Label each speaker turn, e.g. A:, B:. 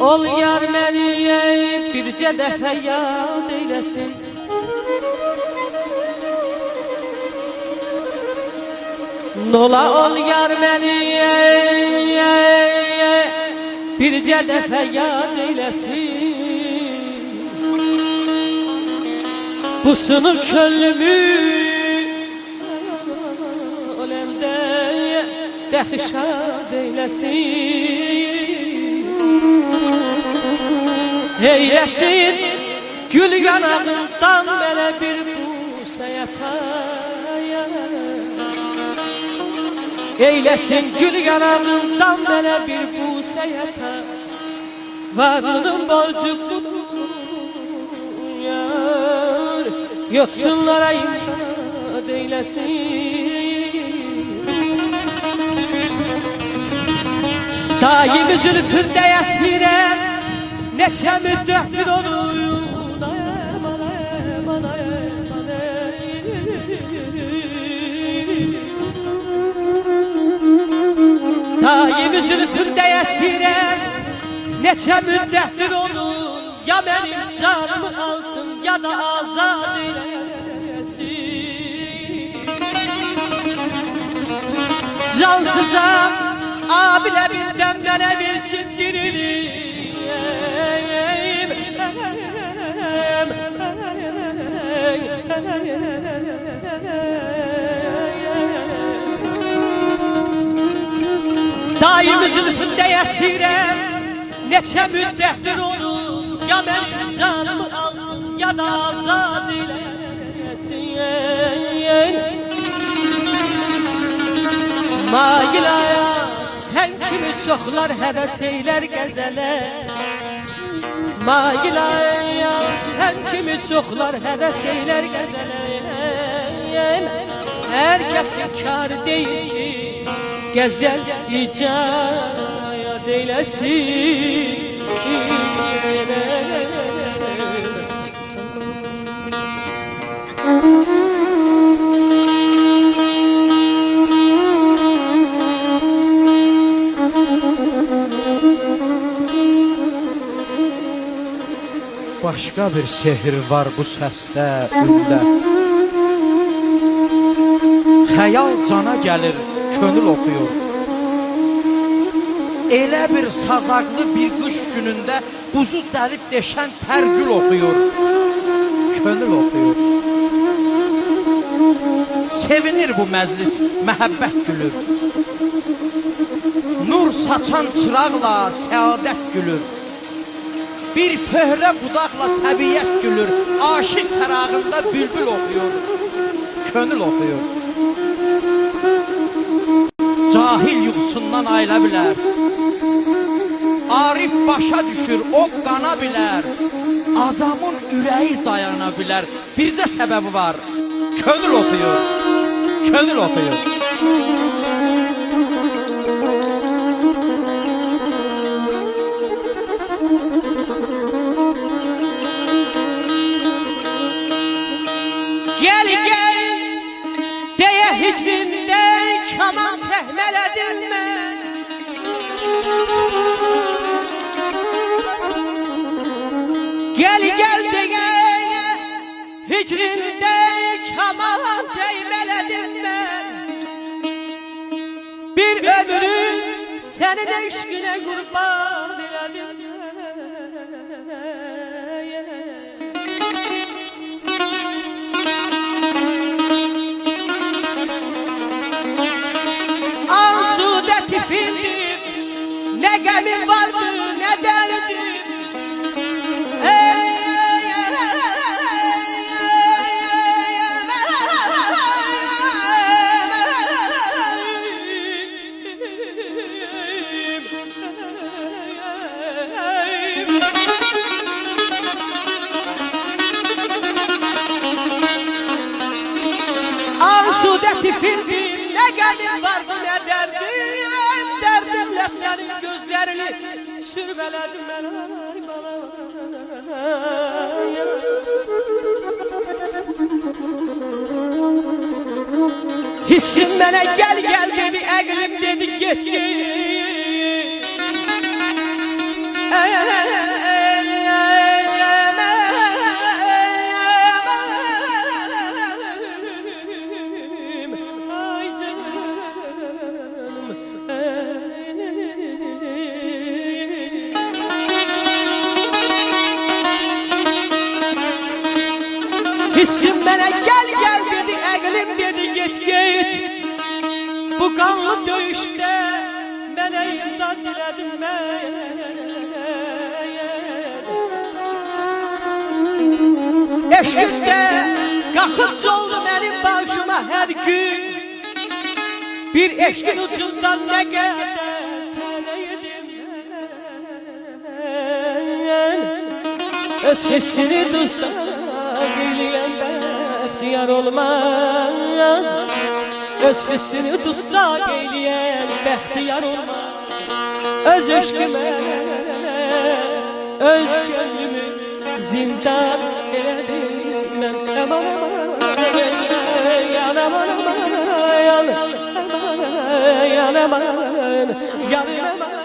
A: Ol yar məni bircə dəfə yad eyləsin. Nola ol yar məni bircə dəfə yad eyləsin. Bu sınır könlümü öləndə dəhşad eyləsin. Eyləsin gül yanağından mənə bir busa yataya. Eyləsin gül yanağından mənə bir busa yata. Varlığın borcudur yar, yoksullara imdad eyləsin. Daimi zülfündə əsirəm, neçə müddətdir onun daimi zülfündə əsirəm, neçə müddətdir onun. Ya mənim canımı alsın, ya da azad eyləsin. Cansızam, abilə bildən mənə versin dirili. Daimi zülfündə əsirəm, neçə müddətdir onun. Ya mənim canımı alsın, ya da azad eyləsin. Mailaya sən kimi çoxlar həvəs eylər qəzələ. Mailaya sən kimi çoxlar həvəs eylər qəzələ. Hər kəsin kar deyil ki gəzəl icad eyləsin.
B: Başqa bir sehir var bu səsdə, ümdə. Xəyal cana gəlir, könül oxuyur. Elə bir sazaqlı bir qış günündə buzu dəlib deşən tərgül oxuyur. Könül oxuyur. Sevinir bu məclis, məhəbbət gülür. Nur saçan çıraqla səadət gülür. Bir pöhrə budaqla təbiyyət gülür. Aşıq fərağında bülbül oxuyur. Könül oxuyur. Cahil yuxusundan ayıla bilər. Arif başa düşür, o qana bilər. Adamın ürəyi dayana bilər. Bircə səbəbi var, könül oxuyur. Könül oxuyur.
A: Gel gel deyə hicrində kaman təhmələdim mən. Gel gel deyə hicrində kaman təymələdim mən. Bir ömrü Senin eşkine kurban elədim. Ansude tipindim, ne gemim vardı ne derdim. Ansude tipindim, ne gemim vardı ne derdim. Derdimle senin gözlerini sürmeledim ben ay bana. Hissim bana gel gel dedi, əqlim dedi get git. Hissim bana gel gel dedi, əqlim dedi get git. Bu qanlı döyüşdə mənə imdad dilədim mən. Eşqimdə qalxıb oldu mənim başıma hər gün. Bir eşqin ucundan nə qədər tələyedim mən. Öz hissini duzda eyləyən bəxtiyar olmaz. Öz hissini dustaq eyləyən bəxtiyar olmaz. Öz eşqimə, öz könlümü zindan elədim mən. Aman aman, yan aman aman, yan aman, yan aman, yan aman.